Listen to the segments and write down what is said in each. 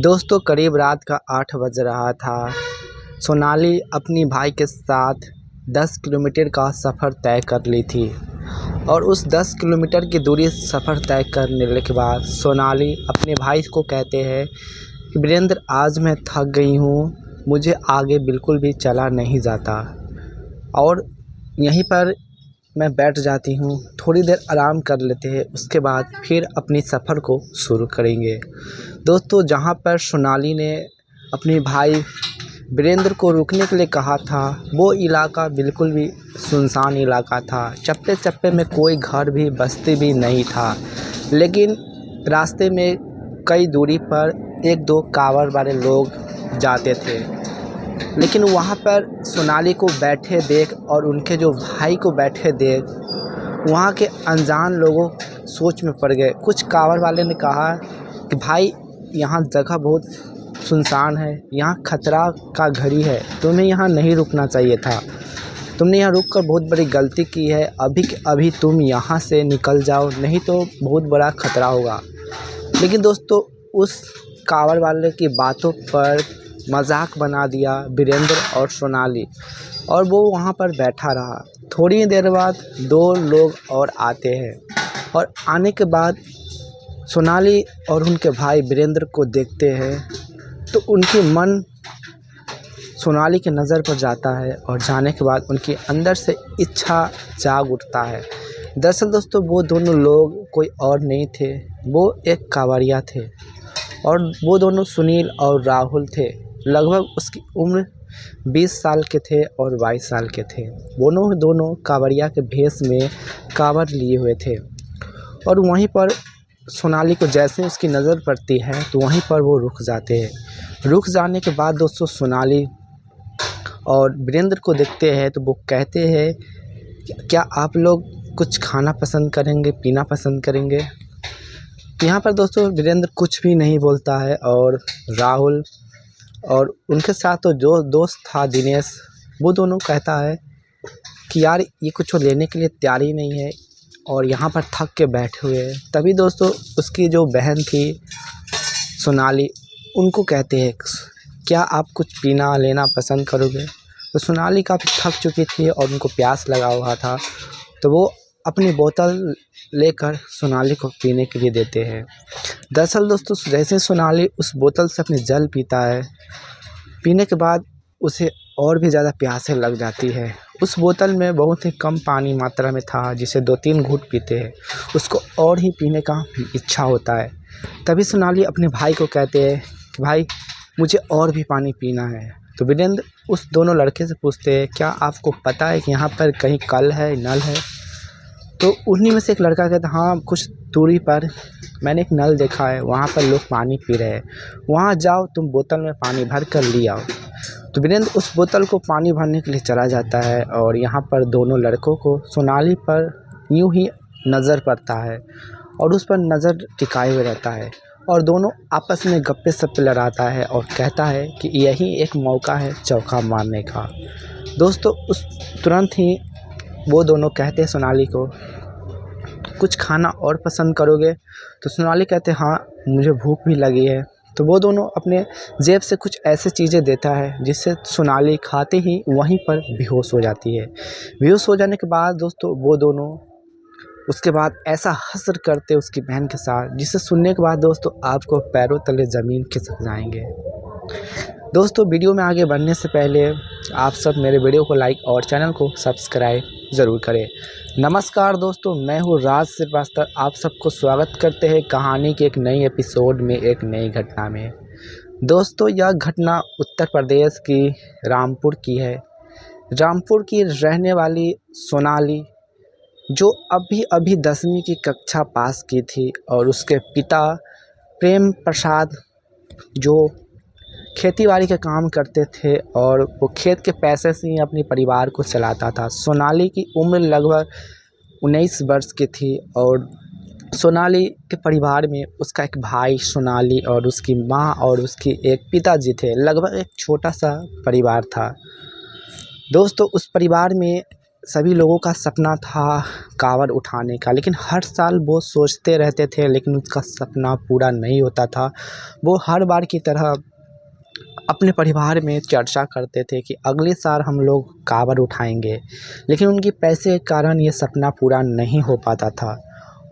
दोस्तों करीब रात का 8 बज रहा था। सोनाली अपनी भाई के साथ 10 किलोमीटर का सफ़र तय कर ली थी और उस 10 किलोमीटर की दूरी सफ़र तय करने के बाद सोनाली अपने भाई को कहते हैं कि वीरेंद्र, आज मैं थक गई हूँ, मुझे आगे बिल्कुल भी चला नहीं जाता और यहीं पर मैं बैठ जाती हूँ, थोड़ी देर आराम कर लेते हैं, उसके बाद फिर अपनी सफ़र को शुरू करेंगे। दोस्तों जहाँ पर सोनाली ने अपने भाई वीरेंद्र को रुकने के लिए कहा था, वो इलाका बिल्कुल भी सुनसान इलाका था। चप्पे चप्पे में कोई घर भी बस्ती भी नहीं था, लेकिन रास्ते में कई दूरी पर एक दो कांवड़ वाले लोग जाते थे। लेकिन वहाँ पर सोनाली को बैठे देख और उनके जो भाई को बैठे देख वहाँ के अनजान लोगों सोच में पड़ गए। कुछ कांवड़ वाले ने कहा कि भाई, यहाँ जगह बहुत सुनसान है, यहाँ खतरा का घड़ी है, तुम्हें यहाँ नहीं रुकना चाहिए था, तुमने यहाँ रुककर बहुत बड़ी गलती की है, अभी के अभी तुम यहाँ से निकल जाओ, नहीं तो बहुत बड़ा खतरा होगा। लेकिन दोस्तों उस कांवड़ वाले की बातों पर मजाक बना दिया वीरेंद्र और सोनाली और वो वहाँ पर बैठा रहा। थोड़ी देर बाद दो लोग और आते हैं और आने के बाद सोनाली और उनके भाई वीरेंद्र को देखते हैं तो उनकी मन सोनाली के नज़र पर जाता है और जाने के बाद उनके अंदर से इच्छा जाग उठता है। दरअसल दोस्तों वो दोनों लोग कोई और नहीं थे, वो एक कांवड़िया थे और वो दोनों सुनील और राहुल थे। लगभग उसकी उम्र 20 साल के थे और 22 साल के थे। दोनों कांवड़िया के भेष में कांवड़ लिए हुए थे और वहीं पर सोनाली को जैसे उसकी नज़र पड़ती है तो वहीं पर वो रुक जाते हैं। रुक जाने के बाद दोस्तों सोनाली और वीरेंद्र को देखते हैं तो वो कहते हैं, क्या आप लोग कुछ खाना पसंद करेंगे, पीना पसंद करेंगे? यहाँ पर दोस्तों वीरेंद्र कुछ भी नहीं बोलता है और राहुल और उनके साथ तो जो दोस्त था दिनेश, वो दोनों कहता है कि यार ये कुछ लेने के लिए तैयार ही नहीं है और यहाँ पर थक के बैठे हुए हैं। तभी दोस्तों उसकी जो बहन थी सोनाली, उनको कहते हैं, क्या आप कुछ पीना लेना पसंद करोगे? तो सोनाली काफ़ी थक चुकी थी और उनको प्यास लगा हुआ था, तो वो अपनी बोतल लेकर सोनाली को पीने के लिए देते हैं। दरअसल दोस्तों जैसे सोनाली उस बोतल से अपनी जल पीता है, पीने के बाद उसे और भी ज़्यादा प्यास लग जाती है। उस बोतल में बहुत ही कम पानी मात्रा में था, जिसे 2-3 घूंट पीते हैं उसको और ही पीने का इच्छा होता है। तभी सोनाली अपने भाई को कहते हैं कि भाई, मुझे और भी पानी पीना है। तो वीरेंद्र उस दोनों लड़के से पूछते हैं, क्या आपको पता है कि यहाँ पर कहीं कल है, नल है? तो उन्हीं में से एक लड़का कहता है, हाँ कुछ दूरी पर मैंने एक नल देखा है, वहाँ पर लोग पानी पी रहे हैं, वहाँ जाओ, तुम बोतल में पानी भर कर ले आओ। तो वीरेंद्र उस बोतल को पानी भरने के लिए चला जाता है और यहाँ पर दोनों लड़कों को सोनाली पर यूँ ही नज़र पड़ता है और उस पर नज़र टिकाए हुए रहता है और दोनों आपस में गप्पे सप्पे लड़ाता है और कहता है कि यही एक मौका है चौका मारने का। दोस्तों उस तुरंत ही वो दोनों कहते हैं सोनाली को, कुछ खाना और पसंद करोगे? तो सोनाली कहते हैं, हाँ मुझे भूख भी लगी है। तो वो दोनों अपने जेब से कुछ ऐसी चीज़ें देता है जिससे सोनाली खाते ही वहीं पर बेहोश हो जाती है। बेहोश हो जाने के बाद दोस्तों वो दोनों उसके बाद ऐसा हश्र करते उसकी बहन के साथ, जिसे सुनने के बाद दोस्तों आपको पैरों तले ज़मीन खिसक जाएंगे। दोस्तों वीडियो में आगे बढ़ने से पहले आप सब मेरे वीडियो को लाइक और चैनल को सब्सक्राइब ज़रूर करें। नमस्कार दोस्तों, मैं हूँ राज श्रीवास्तव, आप सबको स्वागत करते हैं कहानी के एक नई एपिसोड में, एक नई घटना में। दोस्तों यह घटना उत्तर प्रदेश की रामपुर की है। रामपुर की रहने वाली सोनाली, जो अभी अभी 10वीं की कक्षा पास की थी, और उसके पिता प्रेम प्रसाद जो खेतीबाड़ी का काम करते थे और वो खेत के पैसे से ही अपने परिवार को चलाता था। सोनाली की उम्र लगभग 19 वर्ष की थी और सोनाली के परिवार में उसका एक भाई सोनाली और उसकी माँ और उसकी एक पिताजी थे। लगभग एक छोटा सा परिवार था। दोस्तों उस परिवार में सभी लोगों का सपना था कांवड़ उठाने का, लेकिन हर साल वो सोचते रहते थे लेकिन उसका सपना पूरा नहीं होता था। वो हर बार की तरह अपने परिवार में चर्चा करते थे कि अगले साल हम लोग कांवड़ उठाएंगे, लेकिन उनके पैसे के कारण ये सपना पूरा नहीं हो पाता था।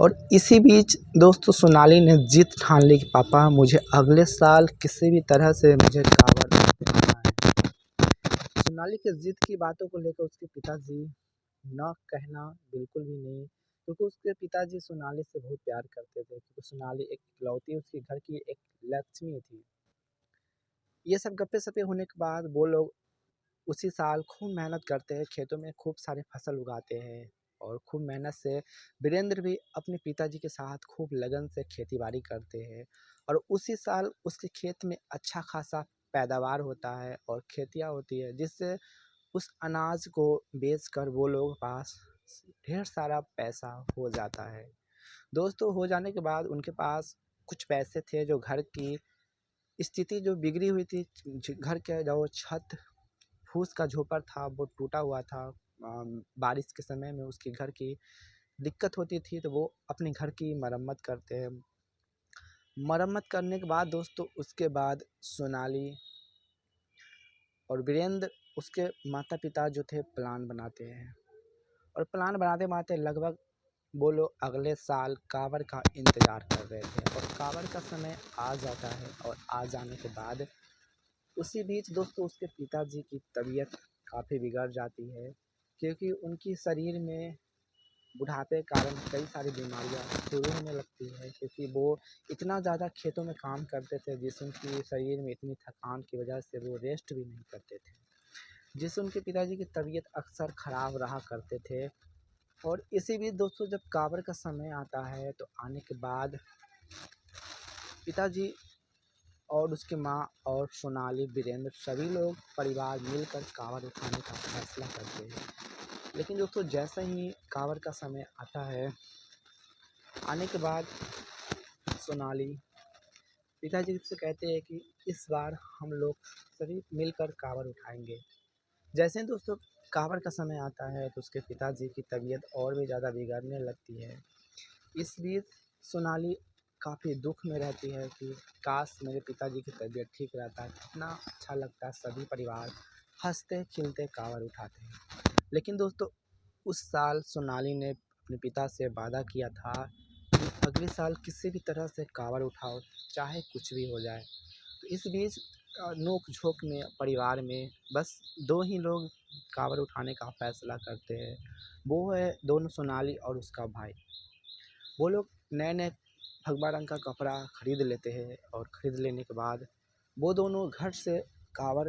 और इसी बीच दोस्तों सोनाली ने जिद ठान ली कि पापा मुझे अगले साल किसी भी तरह से मुझे कांवड़ उठाना है। सोनाली के जिद की बातों को लेकर उसके पिताजी न कहना बिल्कुल भी नहीं, क्योंकि उसके पिताजी सोनाली से बहुत प्यार करते थे, क्योंकि सोनाली एक इकलौती उसके घर की एक लक्ष्मी थी। ये सब गप्पे सप्पे होने के बाद वो लोग उसी साल खूब मेहनत करते हैं, खेतों में खूब सारे फसल उगाते हैं और खूब मेहनत से वीरेंद्र भी अपने पिताजी के साथ खूब लगन से खेती बाड़ी करते हैं। और उसी साल उसके खेत में अच्छा खासा पैदावार होता है और खेतियाँ होती है, जिससे उस अनाज को बेचकर वो लोग पास ढेर सारा पैसा हो जाता है। दोस्तों हो जाने के बाद उनके पास कुछ पैसे थे, जो घर की स्थिति जो बिगड़ी हुई थी, घर के जो छत फूस का झोपड़ था वो टूटा हुआ था। बारिश के समय में उसके घर की दिक्कत होती थी, तो वो अपने घर की मरम्मत करते हैं। मरम्मत करने के बाद दोस्तों उसके बाद सोनाली और वीरेंद्र उसके माता पिता जो थे प्लान बनाते हैं, और प्लान बनाते बनाते लगभग वो लोग अगले साल कांवड़ का इंतज़ार कर रहे थे, और कांवड़ का समय आ जाता है। और आ जाने के बाद उसी बीच दोस्तों उसके पिताजी की तबीयत काफ़ी बिगड़ जाती है, क्योंकि उनकी शरीर में बुढ़ापे के कारण कई सारी बीमारियां शुरू होने लगती है, क्योंकि वो इतना ज़्यादा खेतों में काम करते थे जिससे उनकी शरीर में इतनी थकान की वजह से वो रेस्ट भी नहीं करते थे, जिससे उनके पिताजी की तबीयत अक्सर ख़राब रहा करते थे। और इसी बीच दोस्तों जब कांवड़ का समय आता है तो आने के बाद पिताजी और उसकी माँ और सोनाली वीरेंद्र सभी लोग परिवार मिलकर कांवड़ उठाने का फैसला करते हैं। लेकिन दोस्तों जैसे ही कांवड़ का समय आता है, आने के बाद सोनाली पिताजी से कहते हैं कि इस बार हम लोग सभी मिलकर कांवड़ उठाएंगे। जैसे ही दोस्तों कांवड़ का समय आता है तो उसके पिताजी की तबीयत और भी ज़्यादा बिगड़ने लगती है। इस बीच सोनाली काफ़ी दुख में रहती है कि काश मेरे पिताजी की तबीयत ठीक रहता, कितना अच्छा लगता, सभी परिवार हंसते खिलते कांवड़ उठाते हैं। लेकिन दोस्तों उस साल सोनाली ने अपने पिता से वादा किया था कि अगले साल किसी भी तरह से कांवड़ उठाओ, चाहे कुछ भी हो जाए। तो इस बीच नोक झोंक में परिवार में बस दो ही लोग कांवड़ उठाने का फैसला करते हैं, वो है दोनों सोनाली और उसका भाई। वो लोग नए नए भगवा रंग का कपड़ा खरीद लेते हैं, और खरीद लेने के बाद वो दोनों घर से कांवड़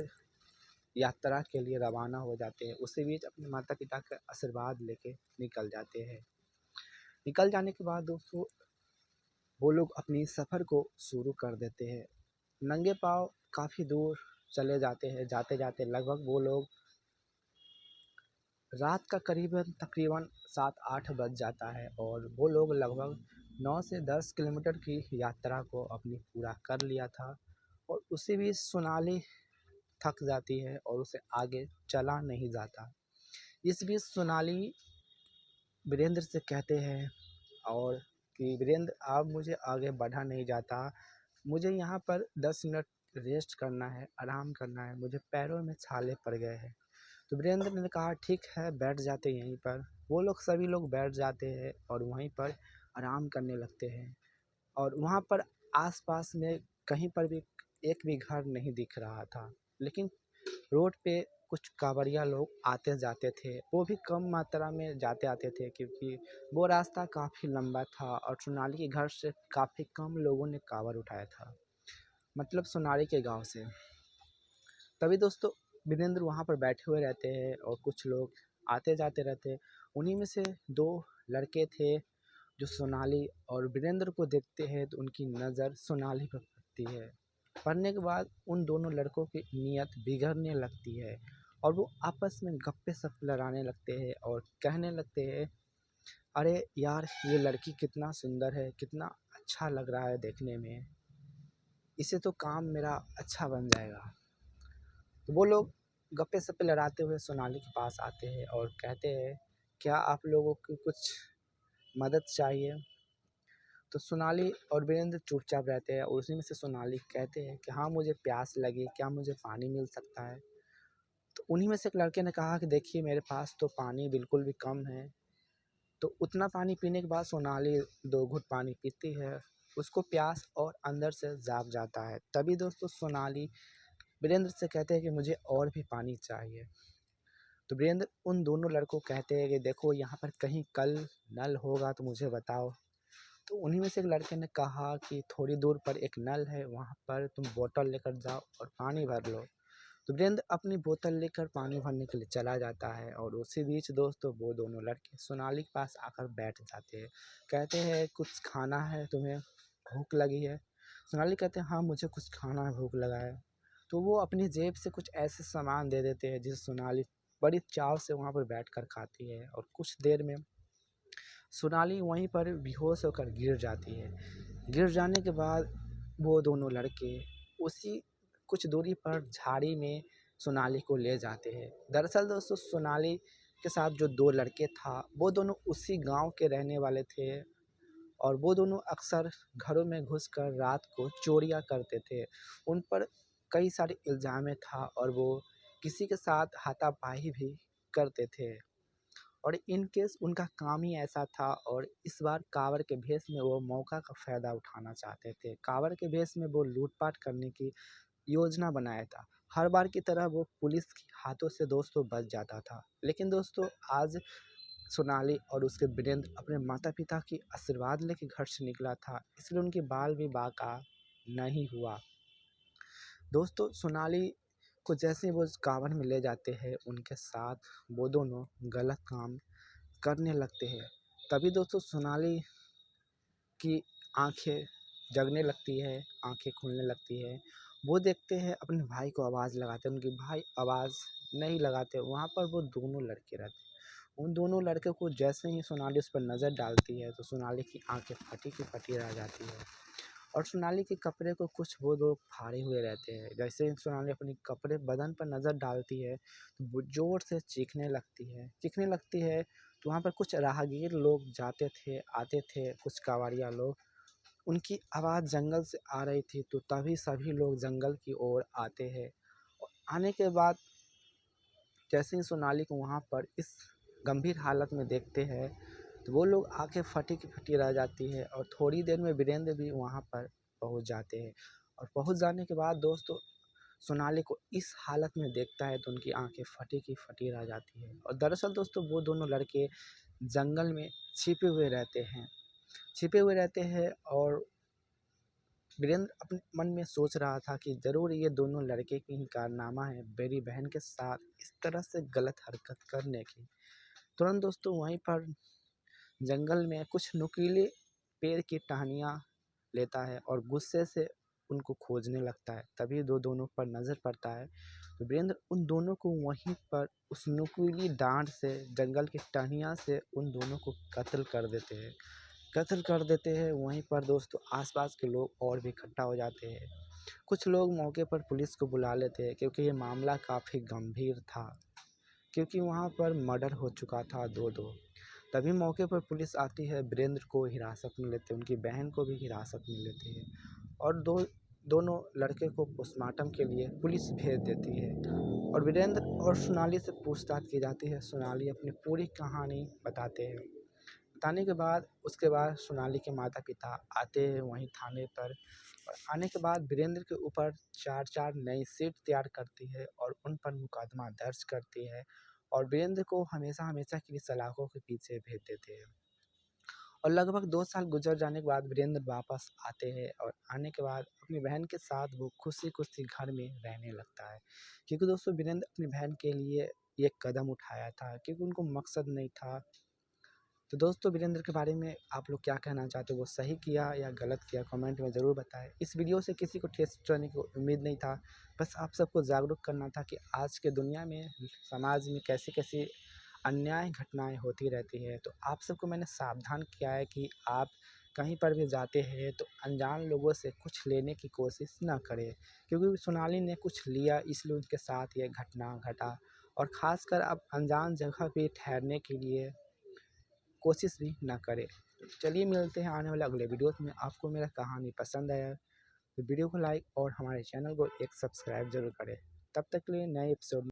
यात्रा के लिए रवाना हो जाते हैं। उसी बीच अपने माता पिता का आशीर्वाद लेके निकल जाते हैं। निकल जाने के बाद दोस्तों वो लोग अपनी सफ़र को शुरू कर देते हैं। नंगे पाँव काफ़ी दूर चले जाते हैं, जाते जाते लगभग वो लोग रात का करीबन तकरीबन 7-8 बज जाता है, और वो लोग लगभग 9 से 10 किलोमीटर की यात्रा को अपनी पूरा कर लिया था। और उसी बीच सोनाली थक जाती है और उसे आगे चला नहीं जाता। इस बीच सोनाली वीरेंद्र से कहते हैं और कि वीरेंद्र अब मुझे आगे बढ़ा नहीं जाता, मुझे यहाँ पर 10 मिनट रेस्ट करना है, आराम करना है, मुझे पैरों में छाले पड़ गए हैं। तो वीरेंद्र ने कहा ठीक है बैठ जाते हैं यहीं पर। वो लोग सभी लोग बैठ जाते हैं और वहीं पर आराम करने लगते हैं। और वहाँ पर आसपास में कहीं पर भी एक भी घर नहीं दिख रहा था, लेकिन रोड पे कुछ कांवड़िया लोग आते जाते थे, वो भी कम मात्रा में जाते आते थे, क्योंकि वो रास्ता काफ़ी लंबा था और सोनाली के घर से काफ़ी कम लोगों ने कांवड़ उठाया था, मतलब सोनाली के गांव से। तभी दोस्तों वीरेंद्र वहाँ पर बैठे हुए रहते हैं और कुछ लोग आते जाते रहते हैं। उन्हीं में से दो लड़के थे जो सोनाली और वीरेंद्र को देखते हैं तो उनकी नज़र सोनाली पर पड़ती है। पढ़ने के बाद उन दोनों लड़कों की नीयत बिगड़ने लगती है, और वो आपस में गप्पे सप्पे लड़ाने लगते हैं और कहने लगते हैं अरे यार ये लड़की कितना सुंदर है, कितना अच्छा लग रहा है देखने में, इसे तो काम मेरा अच्छा बन जाएगा। तो वो लोग गप्पे सप्पे लड़ाते हुए सोनाली के पास आते हैं और कहते हैं, क्या आप लोगों की कुछ मदद चाहिए? तो सोनाली और वीरेंद्र चुपचाप रहते हैं और उसी में से सोनाली कहते हैं कि हाँ, मुझे प्यास लगी, क्या मुझे पानी मिल सकता है? तो उन्हीं में से एक लड़के ने कहा कि देखिए, मेरे पास तो पानी बिल्कुल भी कम है। तो उतना पानी पीने के बाद सोनाली 2 घूँट पानी पीती है, उसको प्यास और अंदर से जाग जाता है। तभी दोस्तों सोनाली वीरेंद्र से कहते हैं कि मुझे और भी पानी चाहिए। तो वीरेंद्र उन दोनों लड़कों को कहते हैं कि देखो, यहाँ पर कहीं कल नल होगा तो मुझे बताओ। तो उन्हीं में से एक लड़के ने कहा कि थोड़ी दूर पर एक नल है, वहाँ पर तुम बोतल लेकर जाओ और पानी भर लो। तो वीरेंद्र अपनी बोतल लेकर पानी भरने के लिए चला जाता है और उसी बीच दोस्तों वो दोनों लड़के सोनाली के पास आकर बैठ जाते हैं। कहते हैं, कुछ खाना है तुम्हें, भूख लगी है? सोनाली कहते हैं, हाँ, मुझे कुछ खाना है, भूख लगा है। तो वो अपनी जेब से कुछ ऐसे सामान दे देते हैं जिसे सोनाली बड़ी चाव से वहाँ पर बैठकर खाती है और कुछ देर में सोनाली वहीं पर बेहोश होकर गिर जाती है। गिर जाने के बाद वो दोनों लड़के उसी कुछ दूरी पर झाड़ी में सोनाली को ले जाते हैं। दरअसल दोस्तों सोनाली के साथ जो 2 लड़के था, वो दोनों उसी गाँव के रहने वाले थे और वो दोनों अक्सर घरों में घुसकर रात को चोरियाँ करते थे। उन पर कई सारे इल्ज़ामें था और वो किसी के साथ हाथापाई भी करते थे। और इन केस उनका काम ही ऐसा था और इस बार कांवड़ के भेष में वो मौका का फ़ायदा उठाना चाहते थे। कांवड़ के भेष में वो लूट-पाट करने की योजना बनाया था। हर बार की तरह वो पुलिस के हाथों से दोस्तों बच जाता था। लेकिन दोस्तों आज सोनाली और उसके वीरेंद्र अपने माता-पिता की आशीर्वाद लेके घर से निकला था, इसलिए उनकी बाल विवाह का नहीं हुआ। दोस्तों सोनाली को जैसे ही वो कांवड़ में ले जाते हैं, उनके साथ वो दोनों गलत काम करने लगते हैं। तभी दोस्तों सोनाली की आँखें जगने लगती है, आँखें खुलने लगती है। वो देखते हैं अपने भाई को आवाज़ लगाते हैं, उनके भाई आवाज़ नहीं लगाते, वहाँ पर वो दोनों लड़के रहते हैं। उन दोनों लड़के को जैसे ही सोनाली उस पर नज़र डालती है, तो सोनाली की आँखें फटी की फटी रह जाती है और सोनाली के कपड़े को कुछ वो लोग फाड़े हुए रहते हैं। जैसे ही सोनाली अपने कपड़े बदन पर नज़र डालती है, तो वो ज़ोर से चीखने लगती है। तो वहाँ पर कुछ राहगीर लोग जाते थे, आते थे, कुछ कांवड़िया लोग, उनकी आवाज़ जंगल से आ रही थी, तो तभी सभी लोग जंगल की ओर आते हैं और आने के बाद जैसे ही सोनाली को वहाँ पर इस गंभीर हालत में देखते हैं, तो वो लोग आँखें फटी की फटी रह जाती है और थोड़ी देर में वीरेंद्र भी वहाँ पर पहुँच जाते हैं और पहुँच जाने के बाद दोस्तों सोनाली को इस हालत में देखता है तो उनकी आँखें फटी की फटी रह जाती है और दरअसल दोस्तों वो दोनों लड़के जंगल में छिपे हुए रहते हैं और वीरेंद्र अपने मन में सोच रहा था कि ज़रूर ये दोनों लड़के की ही कारनामा है मेरी बहन के साथ इस तरह से गलत हरकत करने की। तुरंत दोस्तों वहीं पर जंगल में कुछ नुकीले पेड़ की टहनियाँ लेता है और गुस्से से उनको खोजने लगता है। तभी दोनों पर नज़र पड़ता है, तो वीरेंद्र उन दोनों को वहीं पर उस नुकीली डाँट से, जंगल की टहनियाँ से उन दोनों को कत्ल कर देते हैं। वहीं पर दोस्तों आसपास के लोग और भी इकट्ठा हो जाते हैं। कुछ लोग मौके पर पुलिस को बुला लेते हैं क्योंकि ये मामला काफ़ी गंभीर था, क्योंकि वहाँ पर मर्डर हो चुका था 2-2। तभी मौके पर पुलिस आती है, वीरेंद्र को हिरासत में लेते हैं, उनकी बहन को भी हिरासत में लेते हैं और दोनों लड़के को पोस्टमार्टम के लिए पुलिस भेज देती है और वीरेंद्र और सोनाली से पूछताछ की जाती है। सोनाली अपनी पूरी कहानी बताते हैं। बताने के बाद उसके बाद सोनाली के माता-पिता आते हैं वहीं थाने पर और आने के बाद वीरेंद्र के ऊपर 4-4 नई शीट तैयार करती है और उन पर मुकदमा दर्ज करती है और वीरेंद्र को हमेशा के लिए सलाखों के पीछे भेज देते हैं। और लगभग 2 साल गुज़र जाने के बाद वीरेंद्र वापस आते हैं और आने के बाद अपनी बहन के साथ वो खुशी-खुशी घर में रहने लगता है। क्योंकि दोस्तों वीरेंद्र अपनी बहन के लिए ये कदम उठाया था क्योंकि उनको मकसद नहीं था। तो दोस्तों वीरेंद्र के बारे में आप लोग क्या कहना चाहते हो? वो सही किया या गलत किया? कमेंट में ज़रूर बताएँ। इस वीडियो से किसी को ठेस पहुँचाने की उम्मीद नहीं था। बस आप सबको जागरूक करना था कि आज के दुनिया में, समाज में कैसी-कैसी अन्याय घटनाएँ होती रहती है। तो आप सबको मैंने सावधान किया है कि आप कहीं पर भी जाते हैं तो अनजान लोगों से कुछ लेने की कोशिश ना करें, क्योंकि सोनाली ने कुछ लिया इसलिए उनके साथ ये घटना घटा। और ख़ासकर अब अनजान जगह पे ठहरने के लिए कोशिश भी ना करें। तो चलिए मिलते हैं आने वाले अगले वीडियोस में। आपको मेरा कहानी पसंद आया तो वीडियो को लाइक और हमारे चैनल को एक सब्सक्राइब ज़रूर करें। तब तक के लिए नए एपिसोड